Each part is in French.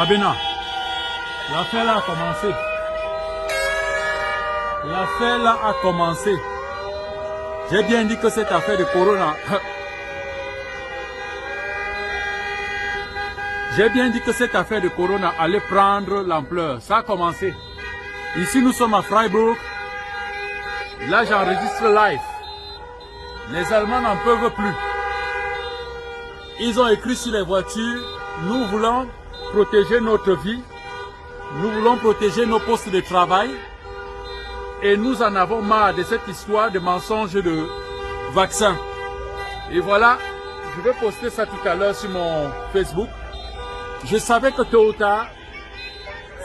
Abena, l'affaire là a commencé. L'affaire là a commencé. J'ai bien dit que cette affaire de Corona... J'ai bien dit que cette affaire de Corona allait prendre l'ampleur. Ça a commencé. Ici, nous sommes à Freiburg. Là, j'enregistre live. Les Allemands n'en peuvent plus. Ils ont écrit sur les voitures, nous voulons protéger notre vie, nous voulons protéger nos postes de travail et nous en avons marre de cette histoire de mensonges de vaccins. Et voilà, je vais poster ça tout à l'heure sur mon Facebook. Je savais que tôt ou tard,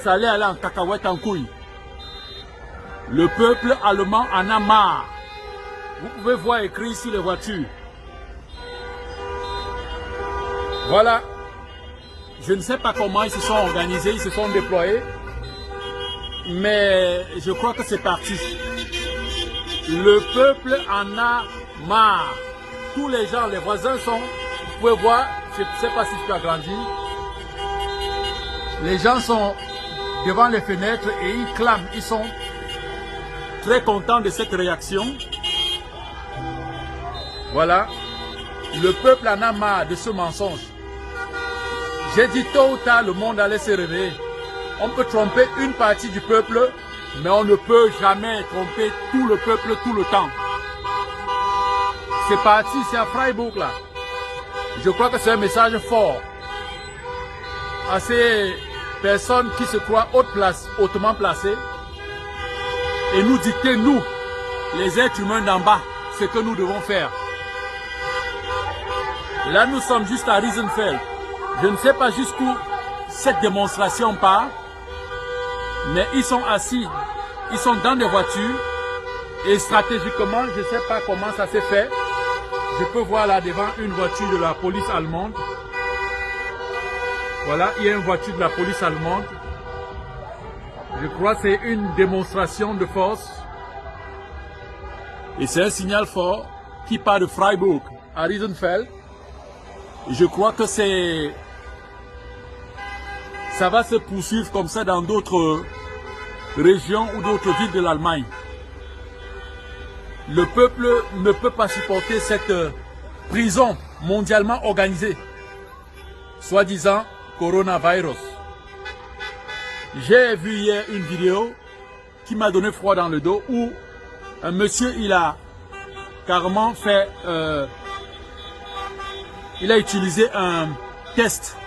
ça allait aller en cacahuète en couille. Le peuple allemand en a marre. Vous pouvez voir écrit sur les voitures. Voilà. Je ne sais pas comment ils se sont organisés, ils se sont déployés. Mais je crois que c'est parti. Le peuple en a marre. Tous les gens, les voisins sont... Vous pouvez voir, je ne sais pas si tu as grandi. Les gens sont devant les fenêtres et ils clament. Ils sont très contents de cette réaction. Voilà. Le peuple en a marre de ce mensonge. J'ai dit tôt ou tard, le monde allait se réveiller. On peut tromper une partie du peuple, mais on ne peut jamais tromper tout le peuple tout le temps. C'est parti, c'est à Freiburg là. Je crois que c'est un message fort à ces personnes qui se croient hautement placées et nous dicter, nous, les êtres humains d'en bas, ce que nous devons faire. Là, nous sommes juste à Riesenfeld. Je ne sais pas jusqu'où cette démonstration part, mais ils sont assis, ils sont dans des voitures et stratégiquement, je ne sais pas comment ça s'est fait. Je peux voir là devant une voiture de la police allemande. Voilà, il y a une voiture de la police allemande. Je crois que c'est une démonstration de force. Et c'est un signal fort qui part de Freiburg à Riesenfeld. Je crois que ça va se poursuivre comme ça dans d'autres régions ou d'autres villes de l'Allemagne. Le peuple ne peut pas supporter cette prison mondialement organisée, soi-disant coronavirus. J'ai vu hier une vidéo qui m'a donné froid dans le dos où un monsieur, il a carrément fait... il a utilisé un test.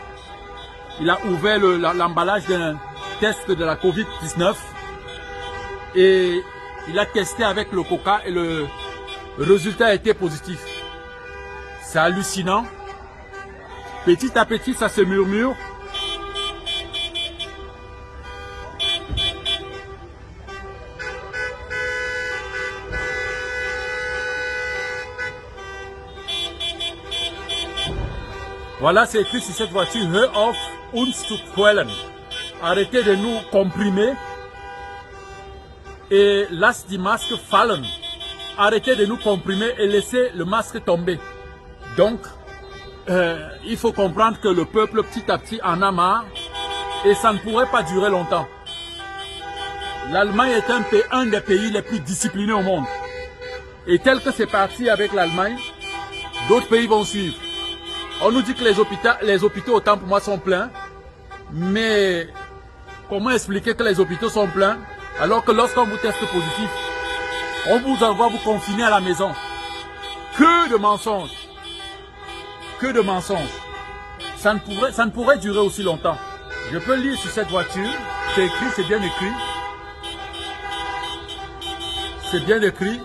Il a ouvert l'emballage d'un test de la Covid-19 et il a testé avec le coca et le résultat a été positif. C'est hallucinant. Petit à petit, ça se murmure. Voilà, c'est écrit sur cette voiture, Hör auf uns zu quälen. Arrêtez de nous comprimer et lass die Maske fallen. Arrêtez de nous comprimer et laissez le masque tomber. Donc, il faut comprendre que le peuple petit à petit en a marre et ça ne pourrait pas durer longtemps. L'Allemagne est un des pays les plus disciplinés au monde. Et tel que c'est parti avec l'Allemagne, d'autres pays vont suivre. On nous dit que les hôpitaux, autant pour moi, sont pleins. Mais comment expliquer que les hôpitaux sont pleins alors que lorsqu'on vous teste positif, on vous envoie vous confiner à la maison? Que de mensonges! Que de mensonges! Ça ne pourrait durer aussi longtemps. Je peux lire sur cette voiture. C'est écrit, c'est bien écrit. C'est bien écrit.